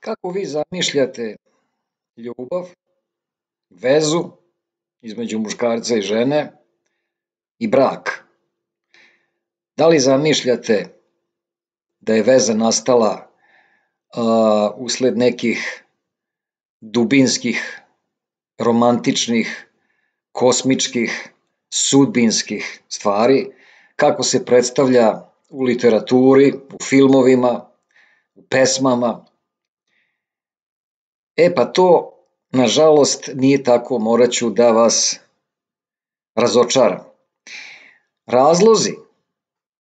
Kako vi zamišljate ljubav, vezu između muškarca i žene i brak? Da li zamišljate da je veza nastala usled nekih dubinskih, romantičnih, kosmičkih, sudbinskih stvari, kako se predstavlja u literaturi, u filmovima, u pesmama? Pa to, nažalost, nije tako, morat ću da vas razočaram. Razlozi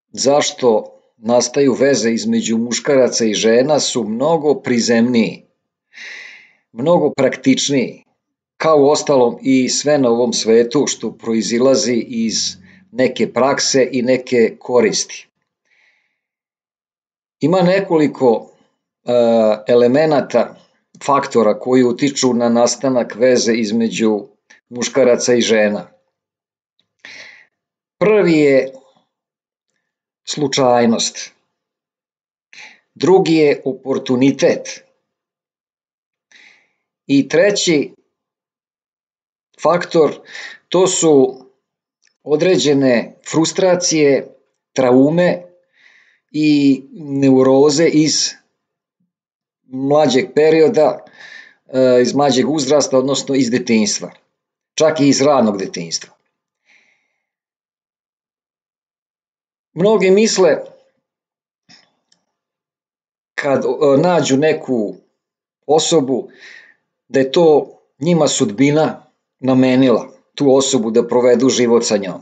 zašto nastaju veze između muškaraca i žena su mnogo prizemniji, mnogo praktičniji, kao uostalom i sve na ovom svetu što proizilazi iz neke prakse i neke koristi. Ima nekoliko elemenata, faktora koji utiču na nastanak veze između muškaraca i žena. Prvi je slučajnost, drugi je oportunitet i treći faktor to su određene frustracije, traume i neuroze iz mlađeg perioda, iz mlađeg uzrasta, odnosno iz detinjstva, čak i iz ranog detinjstva. Mnogi misle kad nađu neku osobu da je to njima sudbina namenila tu osobu da provedu život sa njom.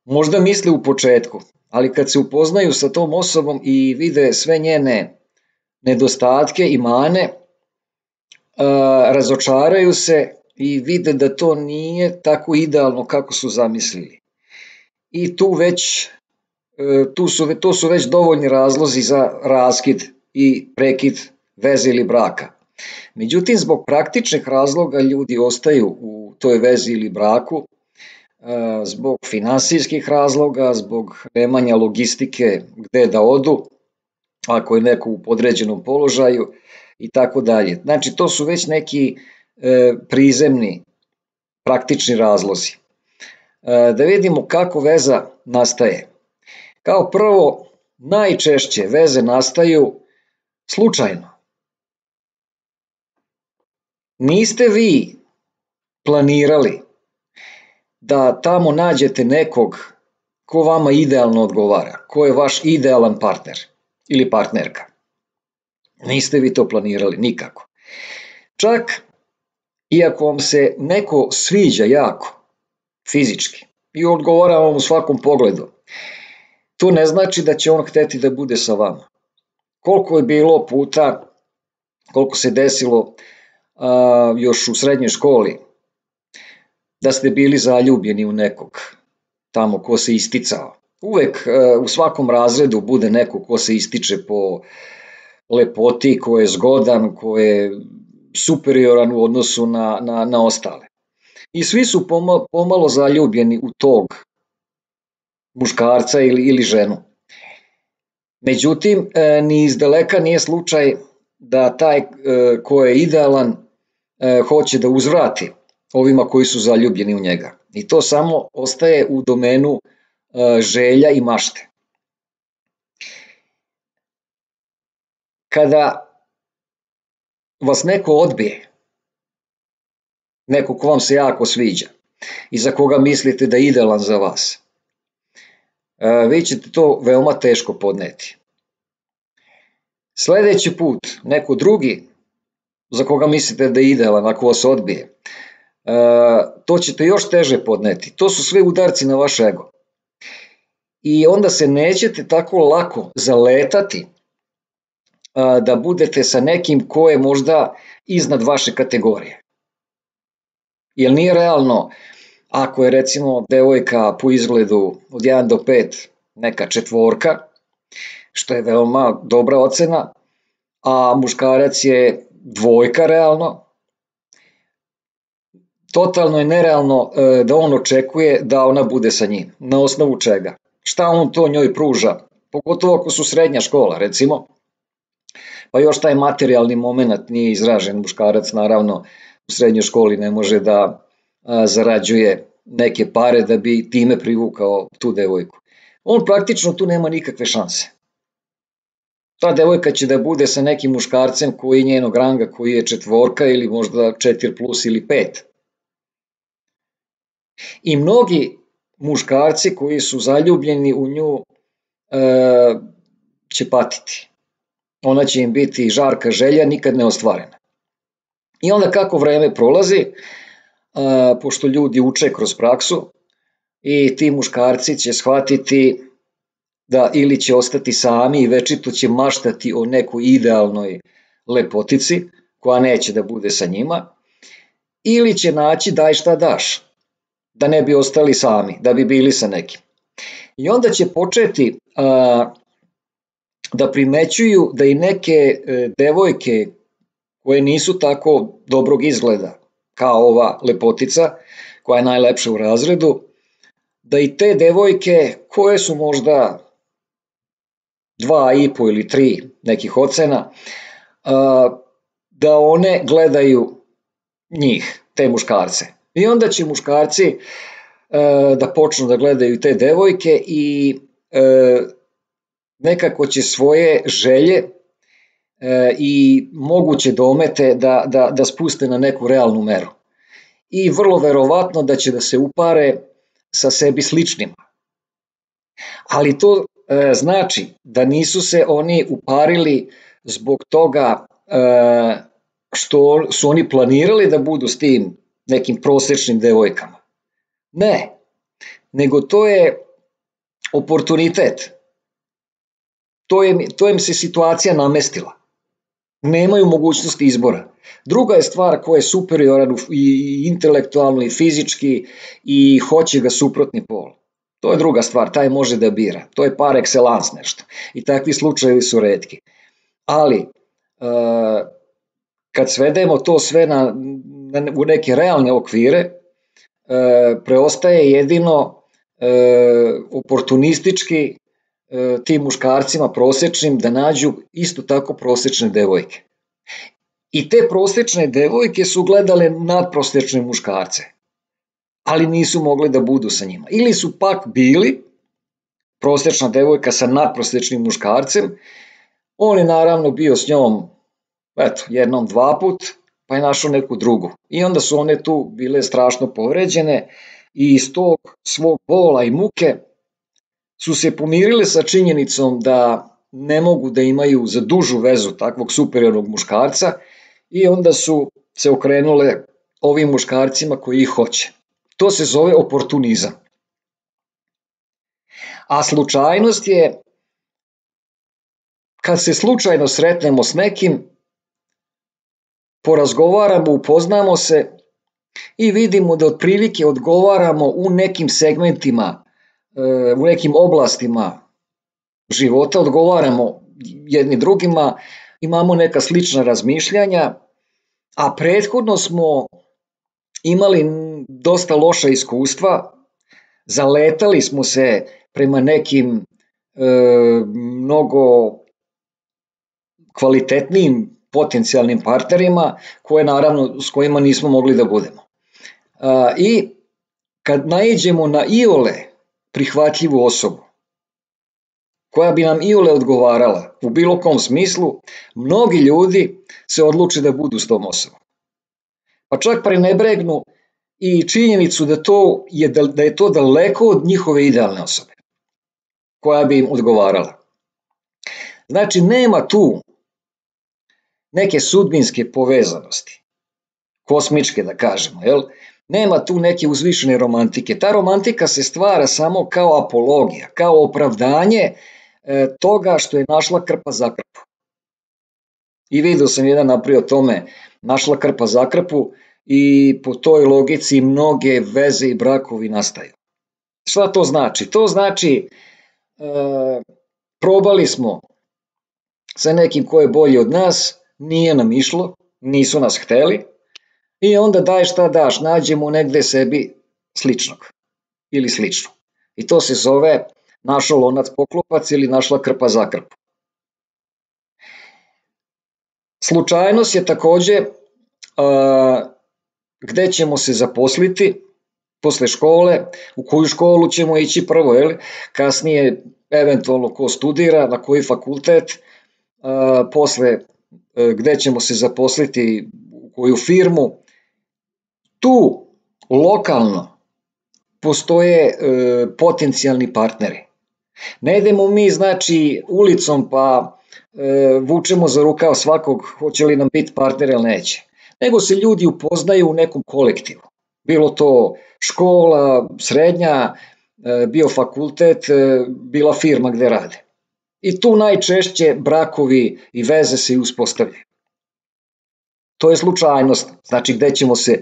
Možda misle u početku, ali kad se upoznaju sa tom osobom i vide sve njene nedostatke i mane, razočaraju se i vide da to nije tako idealno kako su zamislili. I to su već dovoljni razlozi za raskid i prekid veze ili braka. Međutim, zbog praktičnih razloga ljudi ostaju u toj vezi ili braku, zbog finansijskih razloga, zbog nemanja logistike gde da odu, ako je neko u podređenom položaju i tako dalje. Znači, to su već neki prizemni, praktični razlozi. Da vidimo kako veza nastaje. Kao prvo, najčešće veze nastaju slučajno. Niste vi planirali da tamo nađete nekog ko vama idealno odgovara, ko je vaš idealan partner ili partnerka. Niste vi to planirali nikako. Čak i ako vam se neko sviđa jako, fizički, i odgovara vam u svakom pogledu, to ne znači da će on hteti da bude sa vama. Koliko je bilo puta, koliko se desilo još u srednjoj školi, da ste bili zaljubljeni u nekog tamo ko se isticao. Uvek u svakom razredu bude neko ko se ističe po lepoti, ko je zgodan, ko je superioran u odnosu na ostale. I svi su pomalo zaljubljeni u tog muškarca ili ženu. Međutim, ni izdaleka nije slučaj da taj ko je idealan hoće da uzvrati ovima koji su zaljubljeni u njega. I to samo ostaje u domenu želja i mašte. Kada vas neko odbije, neko ko vam se jako sviđa i za koga mislite da je idealan za vas, vi ćete to veoma teško podneti. Sledeći put, neko drugi za koga mislite da je idealan, ako vas odbije, to ćete još teže podneti. To su sve udarci na vaš ego. I onda se nećete tako lako zaletati da budete sa nekim ko je možda iznad vaše kategorije. Jer nije realno, ako je recimo devojka po izgledu od 1 do 5 neka 4, što je veoma dobra ocena, a muškarac je 2 realno, totalno je nerealno da on očekuje da ona bude sa njim. Na osnovu čega? Šta on to njoj pruža? Pogotovo ako su srednja škola, recimo. Pa još taj materijalni moment nije izražen, muškarac naravno u srednjoj školi ne može da zarađuje neke pare da bi time privukao tu devojku. On praktično tu nema nikakve šanse. Ta devojka će da bude sa nekim muškarcem koji je njenog ranga, koji je 4 ili možda 4+ ili 5. I mnogi muškarci koji su zaljubljeni u nju će patiti. Ona će im biti žarka želja, nikad ne ostvarena. I onda kako vreme prolazi, pošto ljudi uče kroz praksu i ti muškarci će shvatiti da ili će ostati sami i večito će maštati o nekoj idealnoj lepotici koja neće da bude sa njima, ili će naći daj šta daš, da ne bi ostali sami, da bi bili sa nekim. I onda će početi da primećuju da i neke devojke koje nisu tako dobrog izgleda kao ova lepotica koja je najlepša u razredu, da i te devojke koje su možda 2,5 ili 3 nekih ocena, da one gledaju njih, te muškarce. I onda će muškarci da počnu da gledaju te devojke i nekako će svoje želje i moguće domete da spuste na neku realnu meru. I vrlo verovatno da će da se upare sa sebi sličnima. Ali to znači da nisu se oni uparili zbog toga što su oni planirali da budu s tim nekim prosečnim devojkama. Ne, nego to je oportunitet. To im se situacija namestila. Nemaju mogućnosti izbora. Druga je stvar ko je superioran i intelektualno i fizički i hoće ga suprotni pol. To je druga stvar, taj može da bira. To je par excellence nešto. I takvi slučajevi su retki. Ali, kad svedemo to sve u neke realne okvire, preostaje jedino oportunistički tim muškarcima prosečnim da nađu isto tako prosečne devojke. I te prosečne devojke su gledale nadprosečne muškarce, ali nisu mogli da budu sa njima. Ili su pak bili prosečna devojka sa nadprosečnim muškarcem, on je naravno bio s njom jednom, 2 put, pa je našao neku drugu. I onda su one tu bile strašno povređene i iz tog svog bola i muke su se pomirile sa činjenicom da ne mogu da imaju za dužu vezu takvog superiornog muškarca i onda su se okrenule ovim muškarcima koji ih hoće. To se zove oportunizam. A slučajnost je kad se slučajno sretnemo s nekim, porazgovaramo, upoznamo se i vidimo da otprilike odgovaramo u nekim segmentima, u nekim oblastima života, odgovaramo jedni drugima, imamo neka slična razmišljanja, a prethodno smo imali dosta loša iskustva, zaletali smo se prema nekim mnogo kvalitetnijim potencijalnim partnerima s kojima nismo mogli da budemo. I kad naiđemo na iole prihvatljivu osobu koja bi nam iole odgovarala u bilo kom smislu, mnogi ljudi se odluče da budu s tom osobom. Pa čak prenebregnu i činjenicu da je to daleko od njihove idealne osobe koja bi im odgovarala. Znači nema tu neke sudbinske povezanosti, kosmičke da kažemo, nema tu neke uzvišene romantike. Ta romantika se stvara samo kao apologija, kao opravdanje toga što je našla krpa za krpu. I vidio sam jedan napravio tome, našla krpa za krpu i po toj logici mnoge veze i brakovi nastaju. Šta to znači? To znači probali smo sa nekim ko je bolji od nas, nije nam išlo, nisu nas hteli i onda daj šta daš, nađemo negde sebi sličnog ili slično. I to se zove našao lonac poklopac ili našla krpa za krpu. Slučajnost je takođe gde ćemo se zaposliti posle škole, u koju školu ćemo ići prvo, kasnije eventualno ko studira, na koji fakultet, posle gde ćemo se zaposliti, u koju firmu. Tu lokalno postoje potencijalni partneri. Ne idemo mi znači ulicom pa vučemo za rukav svakog hoće li nam biti partner ili neće, nego se ljudi upoznaju u nekom kolektivu. Bilo to škola, srednja, bio fakultet, bila firma gde rade. I tu najčešće brakovi i veze se uspostavljaju. To je slučajnost, znači gde ćemo se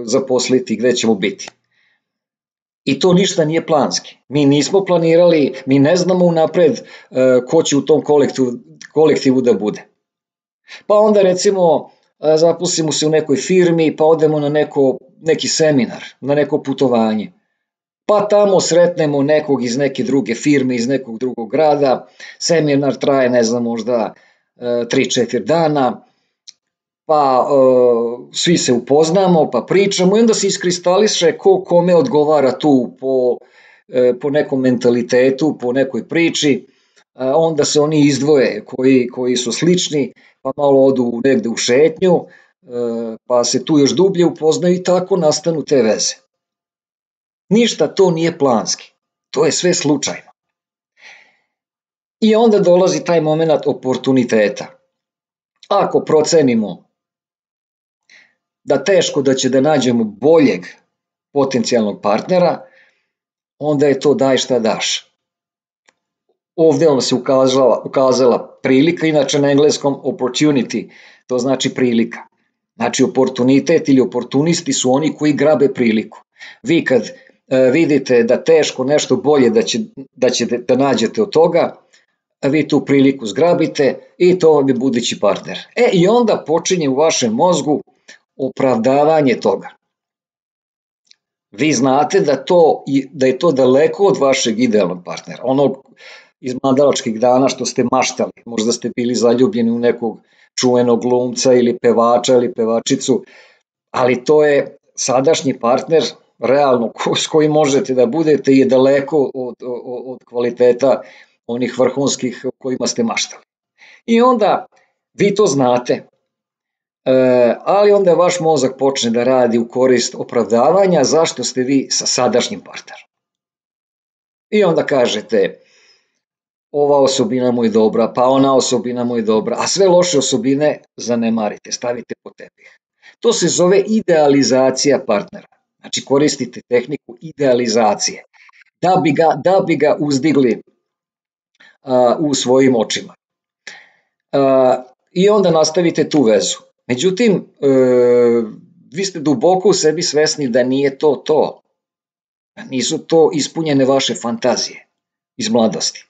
zaposliti, gde ćemo biti. I to ništa nije planski. Mi nismo planirali, mi ne znamo unapred ko će u tom kolektivu da bude. Pa onda recimo zaposlimo se u nekoj firmi, pa odemo na neki seminar, na neko putovanje. Pa tamo sretnemo nekog iz neke druge firme, iz nekog drugog grada, seminar traje, ne znam, možda 3-4 dana, pa svi se upoznamo, pa pričamo i onda se iskristališe ko kome odgovara tu po nekom mentalitetu, po nekoj priči, onda se oni izdvoje koji su slični, pa malo odu negde u šetnju, pa se tu još dublje upoznaju i tako nastanu te veze. Ništa to nije planski, to je sve slučajno. I onda dolazi taj moment oportuniteta. Ako procenimo da teško da će da nađemo boljeg potencijalnog partnera, onda je to daj šta daš. Ovde vam se ukazala prilika, inače na engleskom opportunity, to znači prilika. Znači oportunitet ili oportunisti su oni koji grabe priliku. Vi kad vidite da teško nešto bolje da ćete da nađete od toga, vi tu priliku zgrabite i to vam je budući partner. I onda počinje u vašem mozgu opravdavanje toga. Vi znate da je to daleko od vašeg idealnog partnera, onog iz mladalačkih dana što ste maštali, možda ste bili zaljubljeni u nekog čuvenog glumca ili pevača ili pevačicu, ali to je sadašnji partner, realno s kojim možete da budete je daleko od kvaliteta onih vrhunskih kojima ste maštali. I onda vi to znate, ali onda vaš mozak počne da radi u korist opravdavanja zašto ste vi sa sadašnjim partnerom. I onda kažete ova osobina mu je dobra, pa ona osobina mu je dobra, a sve loše osobine zanemarite, stavite pod tepih. To se zove idealizacija partnera. Znači koristite tehniku idealizacije da bi ga uzdigli u svojim očima. I onda nastavite tu vezu. Međutim, vi ste duboko u sebi svesni da nije to. Da nisu to ispunjene vaše fantazije iz mladosti.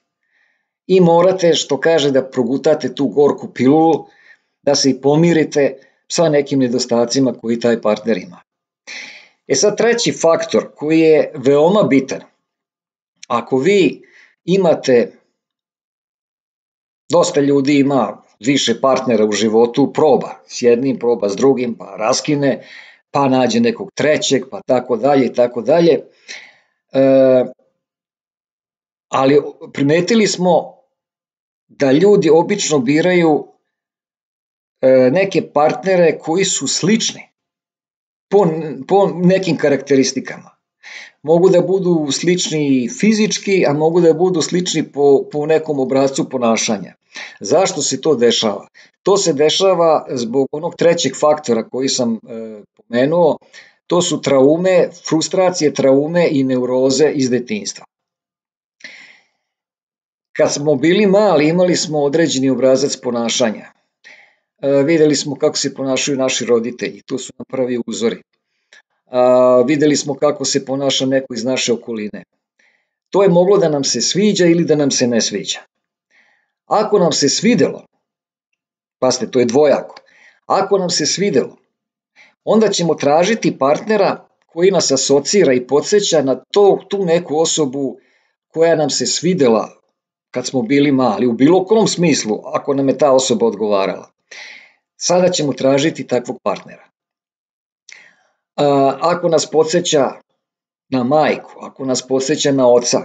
I morate, što kaže, da progutate tu gorku pilulu, da se i pomirite sa nekim nedostacima koji taj partner ima. Sad treći faktor koji je veoma bitan. Ako vi imate, dosta ljudi ima više partnera u životu, proba s jednim, proba s drugim, pa raskine, pa nađe nekog trećeg, pa tako dalje i tako dalje. Ali primetili smo da ljudi obično biraju neke partnere koji su slični po nekim karakteristikama. Mogu da budu slični fizički, a mogu da budu slični po nekom obrascu ponašanja. Zašto se to dešava? To se dešava zbog onog trećeg faktora koji sam pomenuo, to su traume, frustracije, traume i neuroze iz detinjstva. Kad smo bili mali imali smo određeni obrazac ponašanja. Videli smo kako se ponašaju naši roditelji, tu su nam prvi uzori. Videli smo kako se ponaša neko iz naše okoline. To je moglo da nam se sviđa ili da nam se ne sviđa. Ako nam se svidelo, pazite, to je dvojako, ako nam se svidelo, onda ćemo tražiti partnera koji nas asocira i podsjeća na tu neku osobu koja nam se svidela kad smo bili mali, u bilo kom smislu, ako nam je ta osoba odgovarala. Sada ćemo tražiti takvog partnera. Ako nas podsjeća na majku, ako nas podsjeća na oca,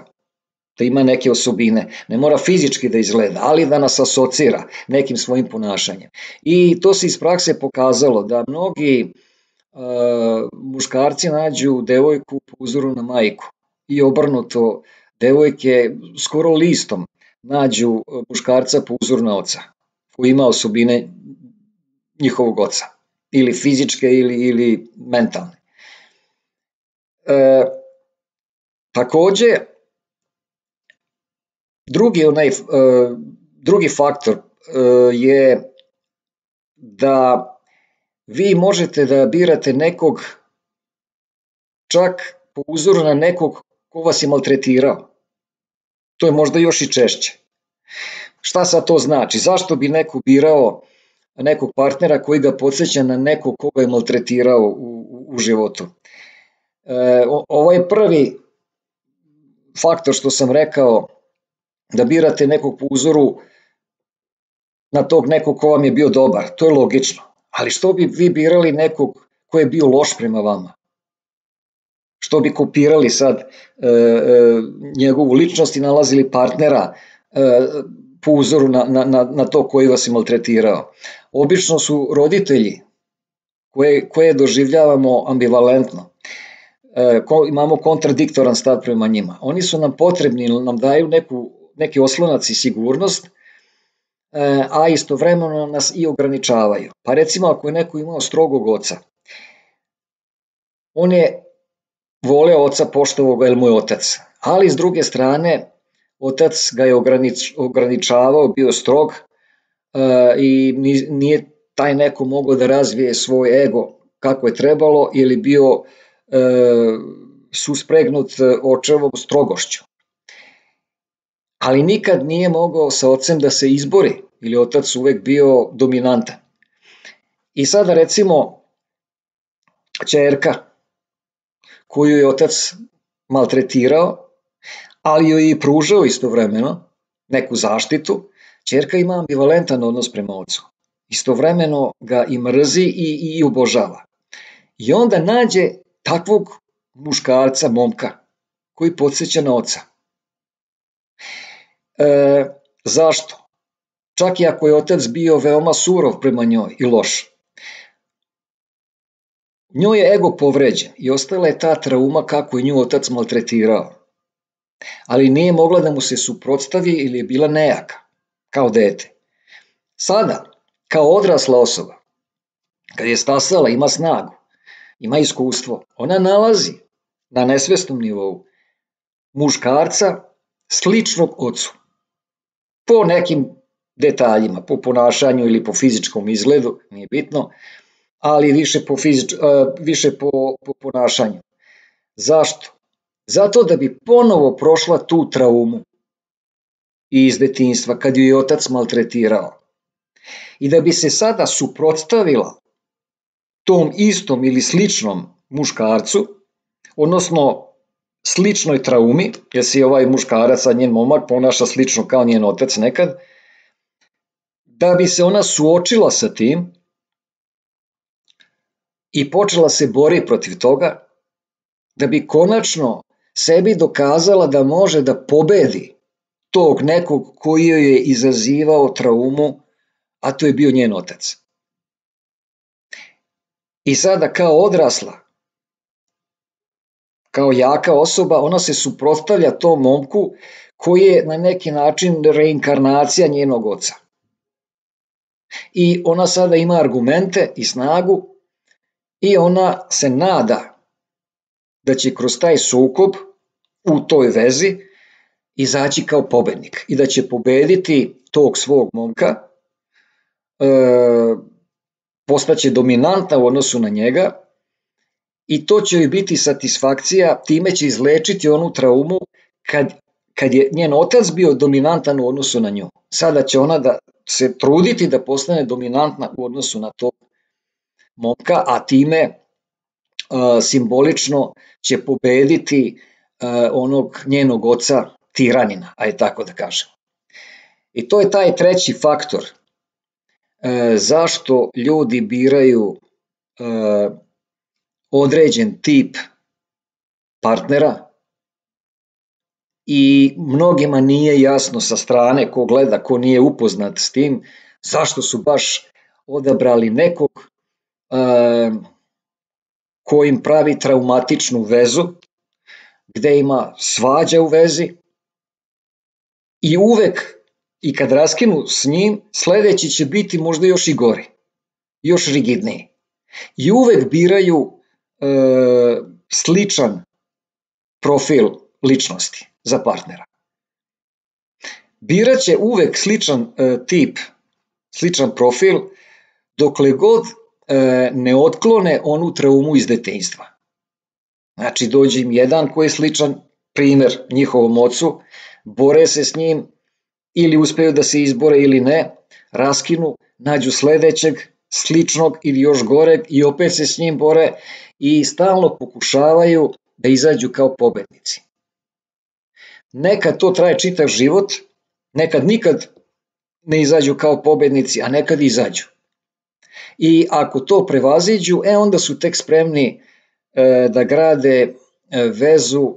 da ima neke osobine, ne mora fizički da izgleda, ali da nas asocira nekim svojim ponašanjem. I to se iz prakse pokazalo da mnogi muškarci nađu devojku po uzoru na majku i obrnuto, devojke skoro listom nađu muškarca po uzoru na oca, koji ima osobine njihovog oca, ili fizičke ili mentalne. Takođe, drugi faktor je da vi možete da birate nekog čak po uzoru na nekog ko vas je maltretirao. To je možda još i češće. Šta sad to znači? Zašto bi neko birao nekog partnera koji ga podsjeća na nekog koga je maltretirao u životu? Ovo je prvi faktor što sam rekao, da birate nekog po uzoru na tog nekog ko vam je bio dobar. To je logično. Ali što bi vi birali nekog ko je bio loš prema vama? Što bi kopirali sad njegovu ličnost i nalazili partnera po uzoru na to koji vas je maltretirao? Obično su roditelji koje doživljavamo ambivalentno. Imamo kontradiktoran stav prema njima. Oni su nam potrebni, nam daju neki oslonac i sigurnost, a istovremeno nas i ograničavaju. Pa recimo ako je neko imao strogog oca, on je voleo oca, poštovao ga jer mu je otac, ali s druge strane otac ga je ograničavao, bio strog i nije taj neko mogao da razvije svoj ego kako je trebalo ili bio suspregnut očevom strogošću. Ali nikad nije mogao sa ocem da se izbori, ili otac uvek bio dominantan. I sada recimo ćerka koju je otac maltretirao, ali joj je i pružao istovremeno neku zaštitu, ćerka ima ambivalentan odnos prema ocu. Istovremeno ga i mrzi i obožava. I onda nađe takvog muškarca, momka, koji podsjeća na oca. Zašto? Čak i ako je otac bio veoma surov prema njoj i loš. Njoj je ego povređen i ostala je ta trauma kako je nju otac maltretirao. Ali nije mogla da mu se suprotstavi ili je bila nejaka, kao dete. Sada, kao odrasla osoba, kad je stasala, ima snagu, ima iskustvo, ona nalazi na nesvesnom nivou muškarca sličnog ocu. Po nekim detaljima, po ponašanju ili po fizičkom izgledu, nije bitno, ali više po ponašanju. Zašto? Zato da bi ponovo prošla tu traumu iz detinjstva kad ju je otac maltretirao. I da bi se sada suprotstavila tom istom ili sličnom muškarcu, odnosno sličnoj traumi, jer se ovaj muškarac, a njen momak ponaša slično kao njen otac nekad, da bi se ona suočila sa tim i počela se bori protiv toga, da bi konačno sebi dokazala da može da pobedi tog nekog koji joj je izazivao traumu, a to je bio njen otac. I sada kao odrasla, kao jaka osoba, ona se suprotstavlja tom momku koji je na neki način reinkarnacija njenog oca. I ona sada ima argumente i snagu i ona se nada da će kroz taj sukob u toj vezi izaći kao pobednik i da će pobediti tog svog momka, postaće dominantna u odnosu na njega i to će joj biti satisfakcija, time će izlečiti onu traumu kad je njen otac bio dominantan u odnosu na nju. Sada će ona da se truditi da postane dominantna u odnosu na tog momka, a time simbolično će pobediti onog njenog oca tiranina, ajde tako da kažemo. I to je taj treći faktor zašto ljudi biraju određen tip partnera i mnogima nije jasno sa strane, ko gleda, ko nije upoznat s tim, zašto su baš odabrali nekog ko im pravi traumatičnu vezu, gde ima svađa u vezi i uvek i kad raskinu s njim, sledeći će biti možda još i gori, još rigidniji. I uvek biraju sličan profil ličnosti za partnera. Biraće uvek sličan tip, sličan profil, dokle god ne otklone onu traumu iz detinjstva. Znači, dođe im jedan koji je sličan, primer njihovom ocu, bore se s njim, ili uspeju da se izbore ili ne, raskinu, nađu sledećeg, sličnog ili još goreg i opet se s njim bore i stalno pokušavaju da izađu kao pobednici. Nekad to traje čitav život, nekad nikad ne izađu kao pobednici, a nekad izađu. I ako to prevaziđu, onda su tek spremni da grade vezu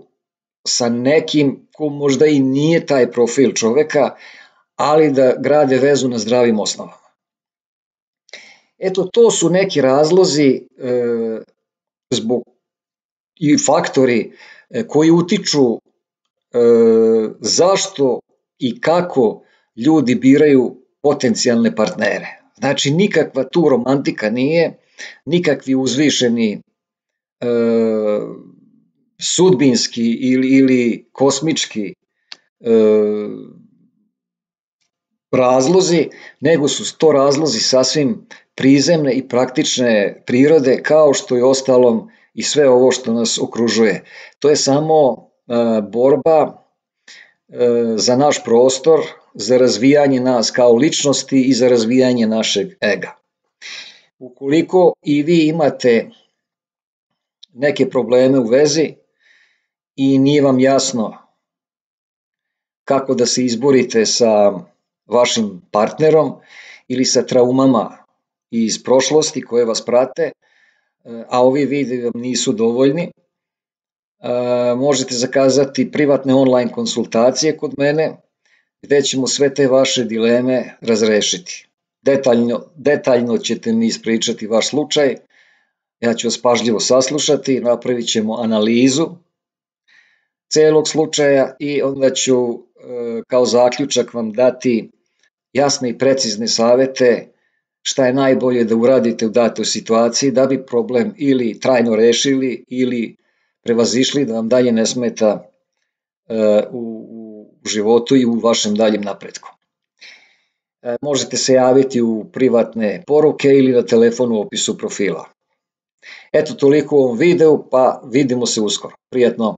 sa nekim ko možda i nije taj profil čoveka, ali da grade vezu na zdravim osnovama. Eto, to su neki razlozi zbog i faktori koji utiču zašto i kako ljudi biraju potencijalne partnere. Znači, nikakva tu romantika nije, nikakvi uzvišeni sudbinski ili kosmički razlozi, nego su to razlozi sasvim prizemne i praktične prirode, kao što je ostalom i sve ovo što nas okružuje. To je samo borba za naš prostor, za razvijanje nas kao ličnosti i za razvijanje našeg ega. Ukoliko i vi imate neke probleme u vezi i nije vam jasno kako da se izborite sa vašim partnerom ili sa traumama iz prošlosti koje vas prate, a ovi videi vam nisu dovoljni, možete zakazati privatne online konsultacije kod mene, gde ćemo sve te vaše dileme razrešiti. Detaljno ćete mi ispričati vaš slučaj, ja ću vas pažljivo saslušati, napravit ćemo analizu celog slučaja i onda ću kao zaključak vam dati jasne i precizne savete šta je najbolje da uradite u datoj situaciji da bi problem ili trajno rešili ili prevazišli da vam dalje ne smeta u životu i u vašem daljem napretku. Možete se javiti u privatne poruke ili na telefonu u opisu profila. Eto, toliko u ovom videu, pa vidimo se uskoro. Prijatno!